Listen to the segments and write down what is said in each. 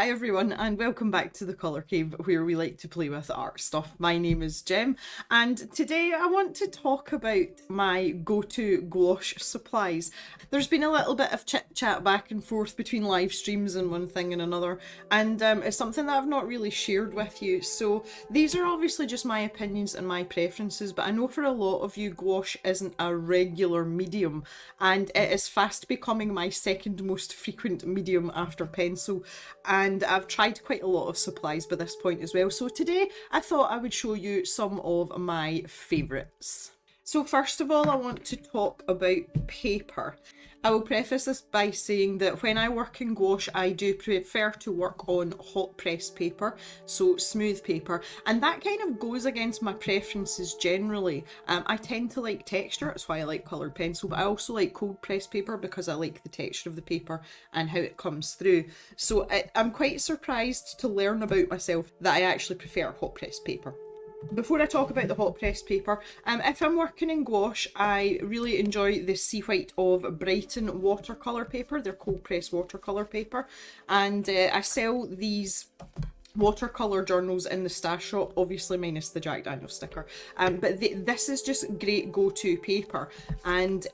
Hi everyone and welcome back to the Colour Cave where we like to play with art stuff. My name is Jem and today I want to talk about my go-to gouache supplies. There's been a little bit of chit chat back and forth between live streams and one thing and another, and it's something that I've not really shared with you. So these are obviously just my opinions and my preferences, but I know for a lot of you gouache isn't a regular medium and it is fast becoming my second most frequent medium after pencil. And I've tried quite a lot of supplies by this point as well. So today I thought I would show you some of my favourites. So first of all, I want to talk about paper. I will preface this by saying that when I work in gouache, I do prefer to work on hot press paper, so smooth paper, and that kind of goes against my preferences generally. I tend to like texture, that's why I like coloured pencil, but I also like cold press paper because I like the texture of the paper and how it comes through. So I'm quite surprised to learn about myself that I actually prefer hot press paper. Before I talk about the hot press paper, if I'm working in gouache, I really enjoy the Sea White of Brighton watercolour paper. They're cold press watercolour paper, and I sell these watercolour journals in the stash shop, obviously minus the Jack Daniels sticker, but this is just great go-to paper. And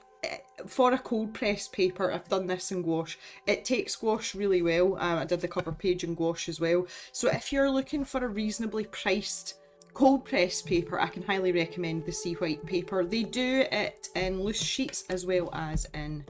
for a cold press paper, I've done this in gouache. It takes gouache really well. I did the cover page in gouache as well. So if you're looking for a reasonably priced cold press paper, I can highly recommend the Sea White paper. They do it in loose sheets as well as in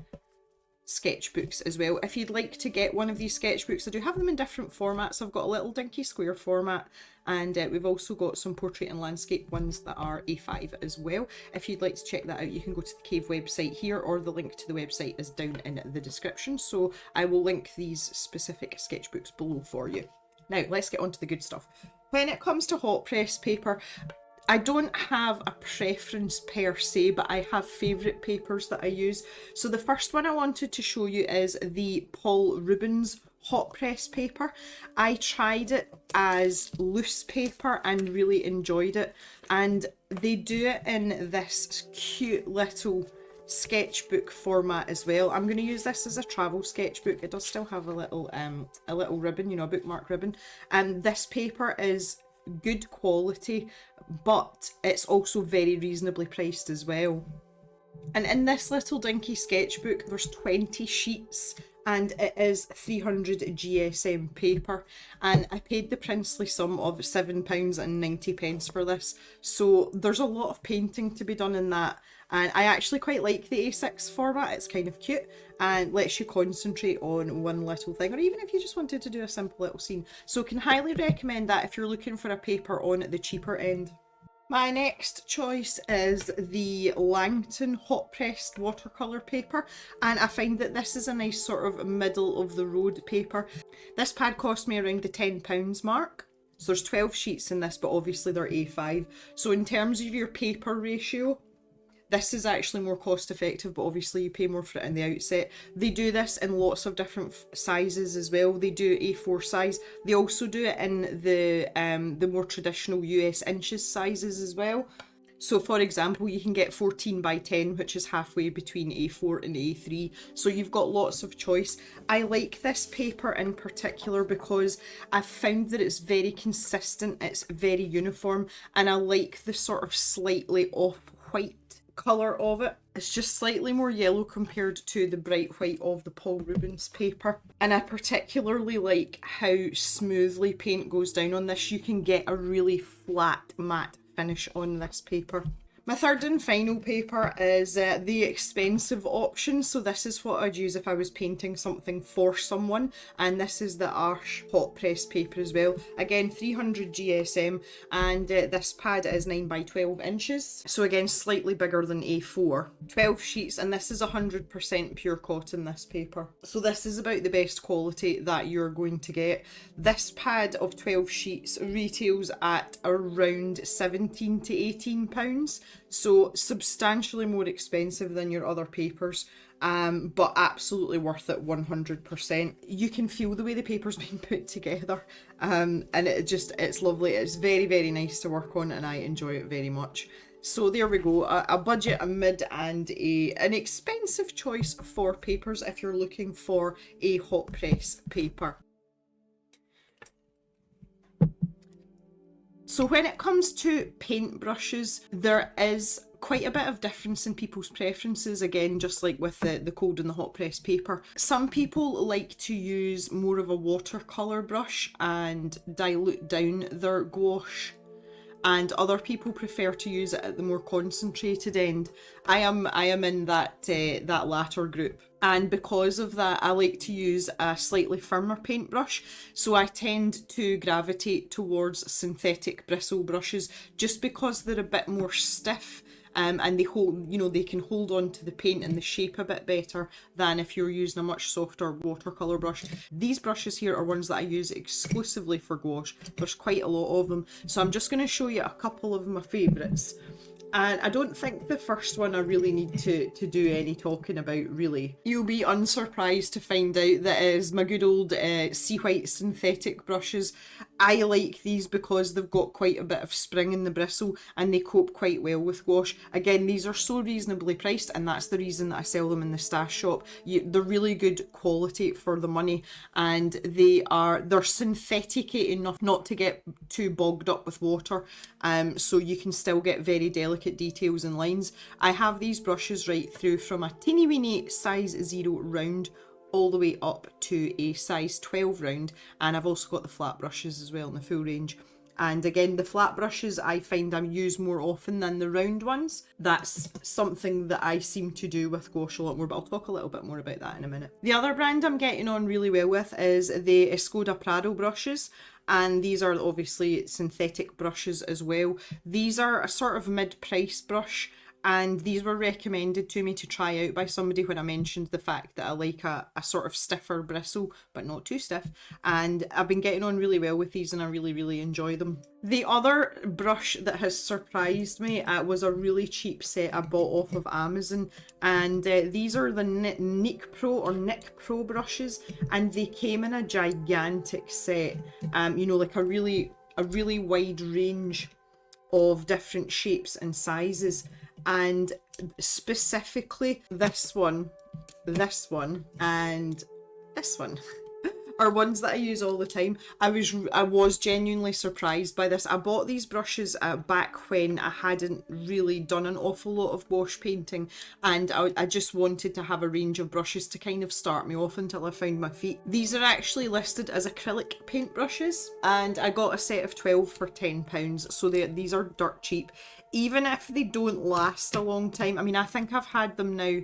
sketchbooks as well. If you'd like to get one of these sketchbooks, I do have them in different formats. I've got a little dinky square format, and we've also got some portrait and landscape ones that are A5 as well. If you'd like to check that out, you can go to the Cave website here, or the link to the website is down in the description. So I will link these specific sketchbooks below for you. Now let's get on to the good stuff. When it comes to hot press paper, I don't have a preference per se, but I have favourite papers that I use. So the first one I wanted to show you is the Paul Rubens hot press paper. I tried it as loose paper and really enjoyed it, and they do it in this cute little sketchbook format as well. I'm going to use this as a travel sketchbook. It does still have a little ribbon, you know, a bookmark ribbon, and this paper is good quality, but it's also very reasonably priced as well. And in this little dinky sketchbook there's 20 sheets and it is 300 GSM paper, and I paid the princely sum of £7.90 for this, so there's a lot of painting to be done in that, and I actually quite like the A6 format. It's kind of cute and lets you concentrate on one little thing, or even if you just wanted to do a simple little scene. So can highly recommend that if you're looking for a paper on the cheaper end. My next choice is the Langton hot pressed watercolour paper, and I find that this is a nice sort of middle of the road paper. This pad cost me around the £10 mark. So there's 12 sheets in this, but obviously they're A5. So in terms of your paper ratio, this is actually more cost effective, but obviously you pay more for it in the outset. They do this in lots of different sizes as well. They do A4 size. They also do it in the more traditional US inches sizes as well. So for example, you can get 14 by 10, which is halfway between A4 and A3. So you've got lots of choice. I like this paper in particular because I've found that it's very consistent, it's very uniform, and I like the sort of slightly off-white colour of it. It's just slightly more yellow compared to the bright white of the Paul Rubens paper, and I particularly like how smoothly paint goes down on this. You can get a really flat matte finish on this paper. My third and final paper is the expensive option. So this is what I'd use if I was painting something for someone, and this is the Arche hot press paper as well. Again, 300 GSM, and this pad is 9 by 12 inches. So again, slightly bigger than A4. 12 sheets, and this is 100% pure cotton, this paper. So this is about the best quality that you're going to get. This pad of 12 sheets retails at around 17 to 18 pounds. So substantially more expensive than your other papers, but absolutely worth it 100%. You can feel the way the paper's been put together, and it's lovely. It's very, very nice to work on, and I enjoy it very much. So there we go, a budget, a mid, and an expensive choice for papers if you're looking for a hot press paper. So when it comes to paintbrushes, there is quite a bit of difference in people's preferences, again, just like with the cold and the hot press paper. Some people like to use more of a watercolour brush and dilute down their gouache, and other people prefer to use it at the more concentrated end. I am in that latter group, and because of that I like to use a slightly firmer paintbrush, so I tend to gravitate towards synthetic bristle brushes just because they're a bit more stiff. And they hold, they can hold on to the paint and the shape a bit better than if you're using a much softer watercolour brush. These brushes here are ones that I use exclusively for gouache. There's quite a lot of them, so I'm just going to show you a couple of my favourites. And I don't think the first one I really need to do any talking about, really. You'll be unsurprised to find out that it is my good old Sea White synthetic brushes. I like these because they've got quite a bit of spring in the bristle and they cope quite well with gouache. Again, these are so reasonably priced, and that's the reason that I sell them in the stash shop. They're really good quality for the money, and they're synthetic enough not to get too bogged up with water, so you can still get very delicate details and lines. I have these brushes right through from a teeny weeny size 0 round all the way up to a size 12 round, and I've also got the flat brushes as well in the full range. And again, the flat brushes I find I use more often than the round ones. That's something that I seem to do with gouache a lot more, but I'll talk a little bit more about that in a minute. The other brand I'm getting on really well with is the Escoda Prado brushes, and these are obviously synthetic brushes as well. These are a sort of mid-price brush, and these were recommended to me to try out by somebody when I mentioned the fact that I like a sort of stiffer bristle, but not too stiff. And I've been getting on really well with these, and I really, really enjoy them. The other brush that has surprised me was a really cheap set I bought off of Amazon, and these are the Nick Pro brushes, and they came in a gigantic set, like a really wide range of different shapes and sizes. And specifically this one, and this one are ones that I use all the time. I was genuinely surprised by this. I bought these brushes back when I hadn't really done an awful lot of gouache painting, and I just wanted to have a range of brushes to kind of start me off until I found my feet. These are actually listed as acrylic paint brushes, and I got a set of 12 for £10, so these are dirt cheap. Even if they don't last a long time, I mean, I think I've had them now,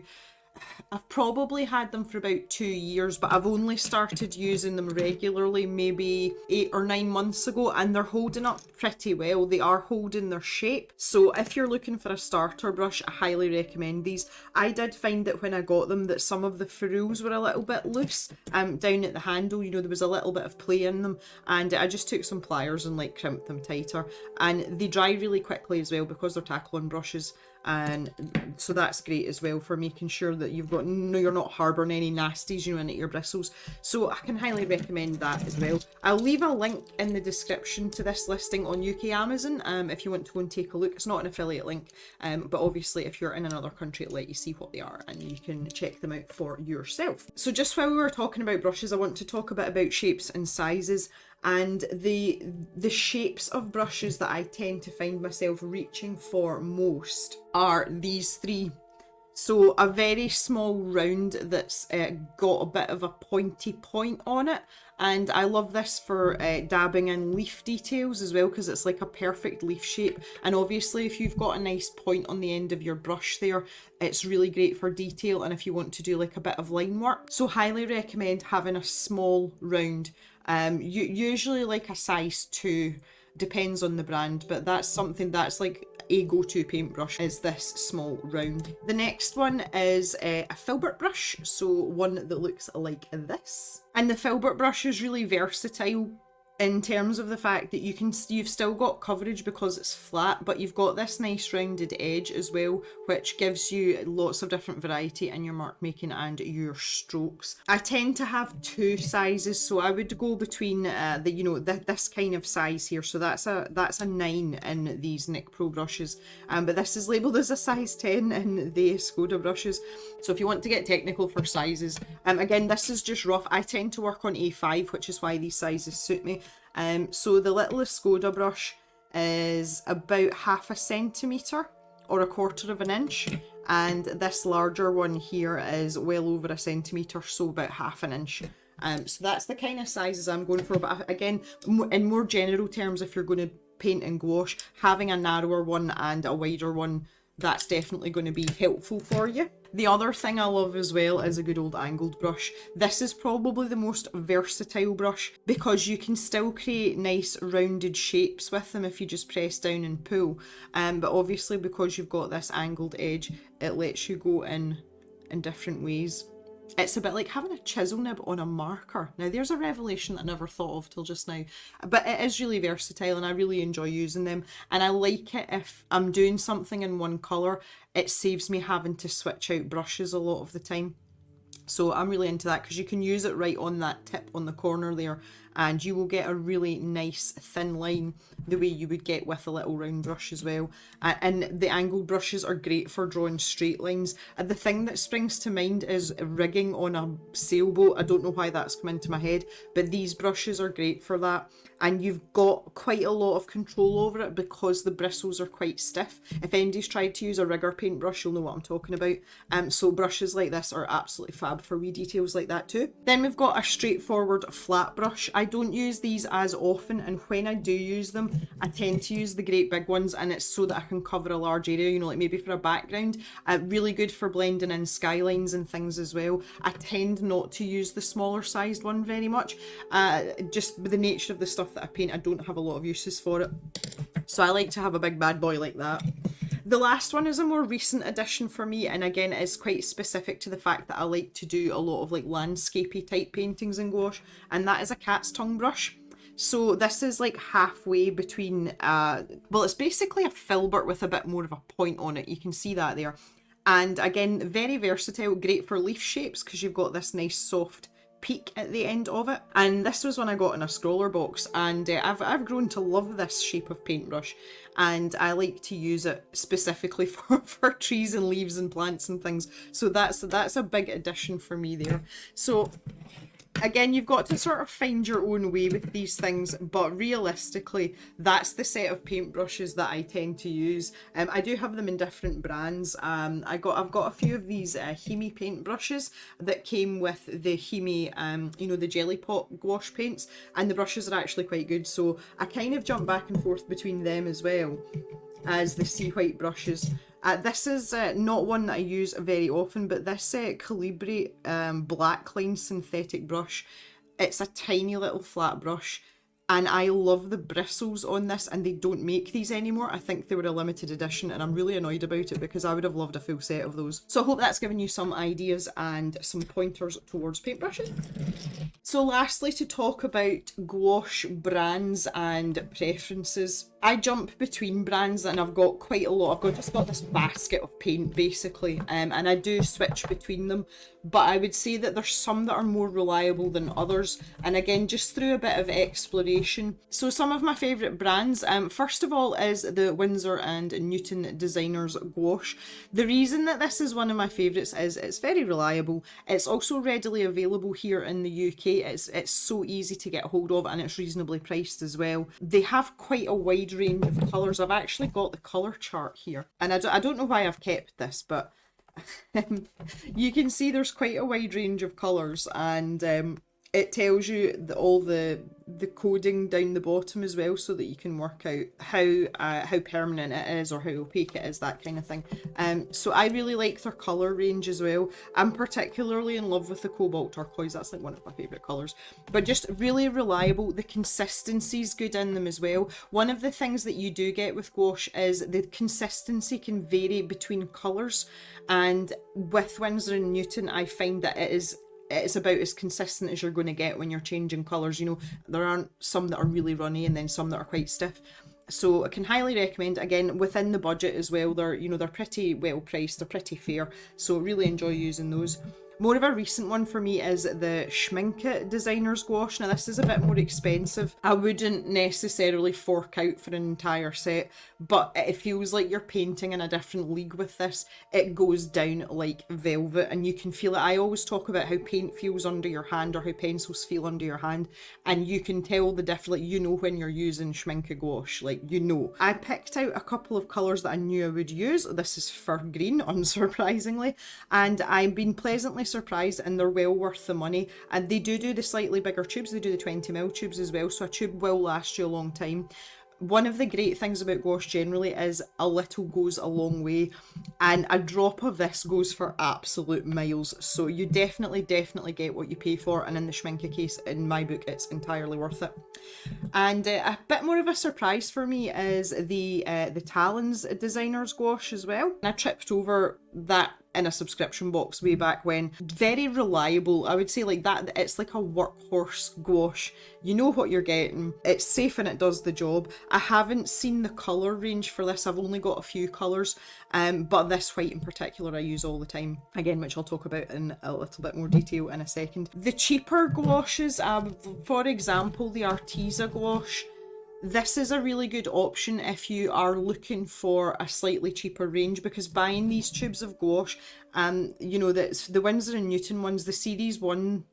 I've probably had them for about 2 years, but I've only started using them regularly maybe 8 or 9 months ago, and they're holding up pretty well. They are holding their shape. So if you're looking for a starter brush, I highly recommend these. I did find that when I got them that some of the ferrules were a little bit loose down at the handle. There was a little bit of play in them, and I just took some pliers and crimped them tighter. And they dry really quickly as well because they're tackle-on brushes. And so that's great as well for making sure that you're not harbouring any nasties into your bristles. So I can highly recommend that as well. I'll leave a link in the description to this listing on UK Amazon if you want to go and take a look. It's not an affiliate link, but obviously if you're in another country it'll let you see what they are and you can check them out for yourself. So just while we were talking about brushes, I want to talk a bit about shapes and sizes. And the shapes of brushes that I tend to find myself reaching for most are these three. So a very small round that's got a bit of a pointy point on it, and I love this for dabbing in leaf details as well because it's like a perfect leaf shape. And obviously if you've got a nice point on the end of your brush there, it's really great for detail and if you want to do like a bit of line work. So highly recommend having a small round. Usually like a size 2, depends on the brand, but that's something that's like a go-to paintbrush, is this small round. The next one is a filbert brush, so one that looks like this. And the filbert brush is really versatile in terms of the fact that you've still got coverage because it's flat, but you've got this nice rounded edge as well, which gives you lots of different variety in your mark making and your strokes. I tend to have 2 sizes, so I would go between this kind of size here. So that's a 9 in these Nick Pro brushes, but this is labelled as a size 10 in the Escoda brushes. So if you want to get technical for sizes, again, this is just rough. I tend to work on A5, which is why these sizes suit me. So the little Escoda brush is about 1/2 centimetre or 1/4 of an inch, and this larger one here is well over a centimetre, so about 1/2 an inch. So that's the kind of sizes I'm going for, but again, in more general terms, if you're going to paint in gouache, having a narrower one and a wider one, that's definitely going to be helpful for you. The other thing I love as well is a good old angled brush. This is probably the most versatile brush because you can still create nice rounded shapes with them if you just press down and pull. But obviously because you've got this angled edge, it lets you go in different ways. It's a bit like having a chisel nib on a marker. Now there's a revelation that I never thought of till just now, but it is really versatile and I really enjoy using them, and I like it if I'm doing something in one colour, it saves me having to switch out brushes a lot of the time. So I'm really into that because you can use it right on that tip on the corner there, and you will get a really nice thin line the way you would get with a little round brush as well. And the angled brushes are great for drawing straight lines. And the thing that springs to mind is rigging on a sailboat. I don't know why that's come into my head, but these brushes are great for that. And you've got quite a lot of control over it because the bristles are quite stiff. If anybody's tried to use a rigger paintbrush, you'll know what I'm talking about. So brushes like this are absolutely fab for wee details like that too. Then we've got a straightforward flat brush. I don't use these as often, and when I do use them, I tend to use the great big ones, and it's so that I can cover a large area, you know, like maybe for a background. Really good for blending in skylines and things as well. I tend not to use the smaller sized one very much. Just with the nature of the stuff that I paint, I don't have a lot of uses for it. So I like to have a big bad boy like that. The last one is a more recent addition for me, and again it's quite specific to the fact that I like to do a lot of like landscapey type paintings in gouache, and that is a cat's tongue brush. So this is like halfway between, well, it's basically a filbert with a bit more of a point on it. You can see that there. And again, very versatile, great for leaf shapes because you've got this nice soft peak at the end of it. And this was one I got in a scroller box, and I've grown to love this shape of paintbrush, and I like to use it specifically for trees and leaves and plants and things. So that's a big addition for me there. So again, you've got to sort of find your own way with these things, but realistically, that's the set of paintbrushes that I tend to use. I do have them in different brands. I've got a few of these Himi paintbrushes that came with the Himi, you know, the jelly pot gouache paints, and the brushes are actually quite good. So I kind of jump back and forth between them as well as the sea white brushes. This is not one that I use very often, but this Calibri Blackline synthetic brush, it's a tiny little flat brush, and I love the bristles on this, and they don't make these anymore. I think they were a limited edition, and I'm really annoyed about it because I would have loved a full set of those. So I hope that's given you some ideas and some pointers towards paintbrushes. So lastly, to talk about gouache brands and preferences. I jump between brands and I've got quite a lot. I've just got this basket of paint basically, and I do switch between them, but I would say that there's some that are more reliable than others, and again just through a bit of exploration. So some of my favourite brands, first of all, is the Windsor and Newton Designers Gouache. The reason that this is one of my favourites is it's very reliable. It's also readily available here in the UK. It's so easy to get hold of, and it's reasonably priced as well. They have quite a wide range of colours. I've actually got the colour chart here, and I don't know why I've kept this, but you can see there's quite a wide range of colours, and it tells you all the coding down the bottom as well, so that you can work out how permanent it is or how opaque it is, that kind of thing. So I really like their colour range as well. I'm particularly in love with the cobalt turquoise. That's like one of my favourite colours, but just really reliable. The consistency's good in them as well. One of the things that you do get with gouache is the consistency can vary between colours, and with Windsor and Newton I find that it's about as consistent as you're going to get when you're changing colours. You know, there aren't some that are really runny and then some that are quite stiff. So I can highly recommend, again, within the budget as well. They're pretty well priced, they're pretty fair, so really enjoy using those. More of a recent one for me is the Schminke Designer's Gouache. Now this is a bit more expensive. I wouldn't necessarily fork out for an entire set, but it feels like you're painting in a different league with this. It goes down like velvet and you can feel it. I always talk about how paint feels under your hand or how pencils feel under your hand, and you can tell the difference, like you know when you're using Schminke Gouache, like you know. I picked out a couple of colours that I knew I would use. This is fir green, unsurprisingly, and I've been pleasantly surprised and they're well worth the money. And they do the slightly bigger tubes, they do the 20ml tubes as well, so a tube will last you a long time. One of the great things about gouache generally is a little goes a long way, and a drop of this goes for absolute miles. So you definitely get what you pay for, and in the Schminke case, in my book, it's entirely worth it. And a bit more of a surprise for me is the Talons Designer's Gouache as well. And I tripped over that in a subscription box way back when. Very reliable, I would say, like that. It's like a workhorse gouache. You know what you're getting. It's safe and it does the job. I haven't seen the colour range for this. I've only got a few colours, but this white in particular I use all the time. Again, which I'll talk about in a little bit more detail in a second. The cheaper gouaches, for example, the Arteza gouache. This is a really good option if you are looking for a slightly cheaper range, because buying these tubes of gouache, you know, that's the Windsor Newton ones, the series 1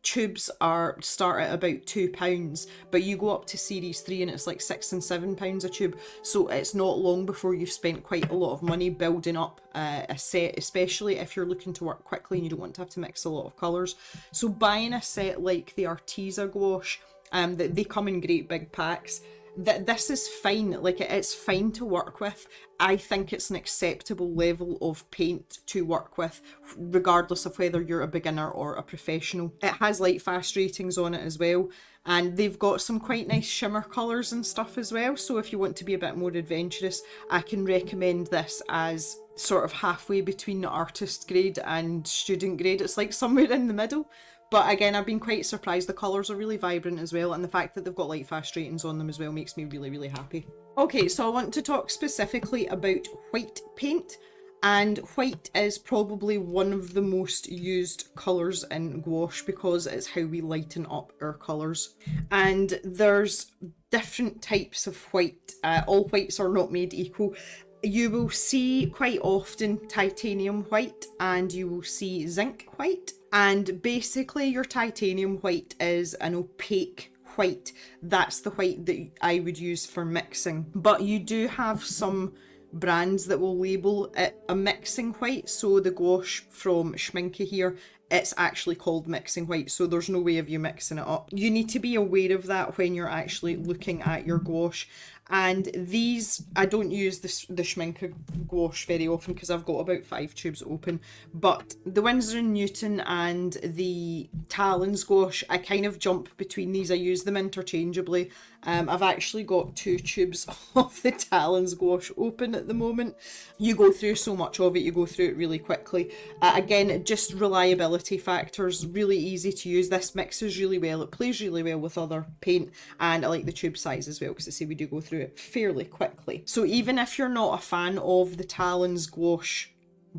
tubes start at about £2, but you go up to series 3 and it's like £6 and £7 a tube. So it's not long before you've spent quite a lot of money building up a set, especially if you're looking to work quickly and you don't want to have to mix a lot of colours. So buying a set like the Arteza gouache, they come in great big packs. This is fine, like it's fine to work with. I think it's an acceptable level of paint to work with, regardless of whether you're a beginner or a professional. It has light fast ratings on it as well, and they've got some quite nice shimmer colours and stuff as well, so if you want to be a bit more adventurous, I can recommend this as sort of halfway between artist grade and student grade. It's like somewhere in the middle. But again, I've been quite surprised. The colours are really vibrant as well, and the fact that they've got light fast ratings on them as well makes me really happy. Okay, so I want to talk specifically about white paint, and white is probably one of the most used colours in gouache because it's how we lighten up our colours. And there's different types of white. All whites are not made equal. You will see quite often titanium white and you will see zinc white. And basically your titanium white is an opaque white. That's the white that I would use for mixing. But you do have some brands that will label it a mixing white. So the gouache from Schminke here, it's actually called mixing white, so there's no way of you mixing it up. You need to be aware of that when you're actually looking at your gouache. And these, I don't use the Schminke gouache very often because I've got about 5 tubes open, but the Windsor Newton and the Talons gouache, I kind of jump between these. I use them interchangeably. I've actually got 2 tubes of the Talons gouache open at the moment. You go through so much of it, you go through it really quickly. Again, just reliability factors, really easy to use. This mixes really well, it plays really well with other paint, and I like the tube size as well because I say we do go through it fairly quickly. So even if you're not a fan of the Talons gouache,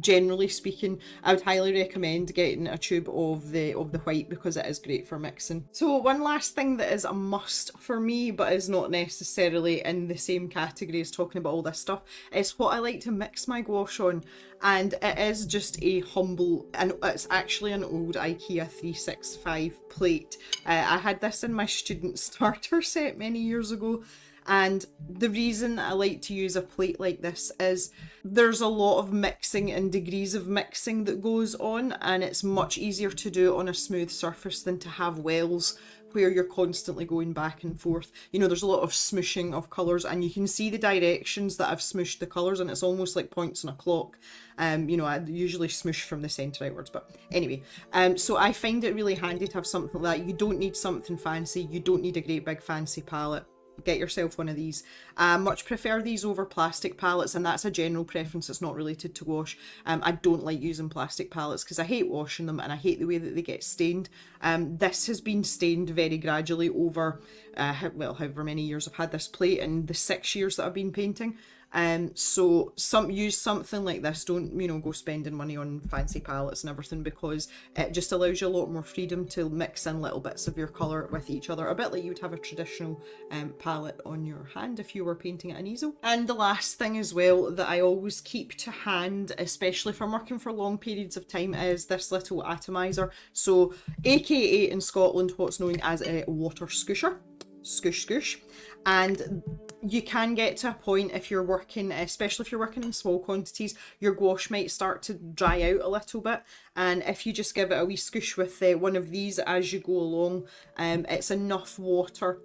generally speaking, I would highly recommend getting a tube of the white because it is great for mixing. So one last thing that is a must for me but is not necessarily in the same category as talking about all this stuff is what I like to mix my gouache on, and it is just a humble, and it's actually an old IKEA 365 plate. I had this in my student starter set many years ago. And the reason I like to use a plate like this is there's a lot of mixing and degrees of mixing that goes on, and it's much easier to do it on a smooth surface than to have wells where you're constantly going back and forth. You know, there's a lot of smooshing of colours, and you can see the directions that I've smooshed the colours, and it's almost like points on a clock. You know, I usually smoosh from the centre outwards, but anyway. So I find it really handy to have something like that. You don't need something fancy. You don't need a great big fancy palette. Get yourself one of these. I much prefer these over plastic palettes, and that's a general preference. It's not related to gouache. I don't like using plastic palettes because I hate washing them and I hate the way that they get stained. This has been stained very gradually over, well, however many years I've had this plate, and the 6 years that I've been painting. So use something like this. Don't, you know, go spending money on fancy palettes and everything, because it just allows you a lot more freedom to mix in little bits of your colour with each other, a bit like you would have a traditional palette on your hand if you were painting at an easel. And the last thing as well that I always keep to hand, especially if I'm working for long periods of time, is this little atomizer. So aka in Scotland what's known as a water scoosher. Scoosh scoosh. And you can get to a point, if you're working, especially if you're working in small quantities, your gouache might start to dry out a little bit, and if you just give it a wee scoosh with one of these as you go along, it's enough water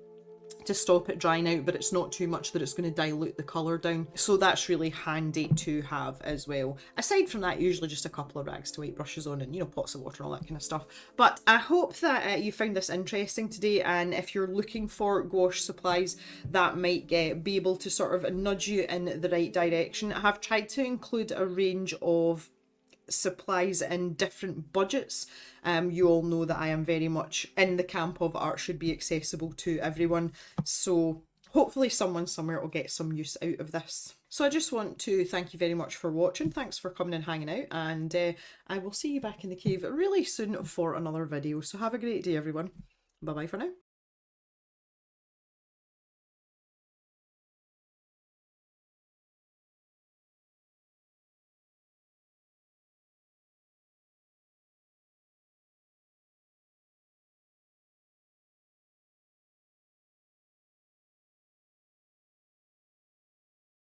to stop it drying out, but it's not too much that it's going to dilute the colour down. So that's really handy to have as well. Aside from that, usually just a couple of rags to wipe brushes on, and, you know, pots of water and all that kind of stuff. But I hope that you found this interesting today, and if you're looking for gouache supplies that might be able to sort of nudge you in the right direction, I have tried to include a range of supplies in different budgets. You all know that I am very much in the camp of art should be accessible to everyone, so hopefully someone somewhere will get some use out of this. So I just want to thank you very much for watching. Thanks for coming and hanging out, and I will see you back in the cave really soon for another video. So have a great day, everyone. Bye bye for now.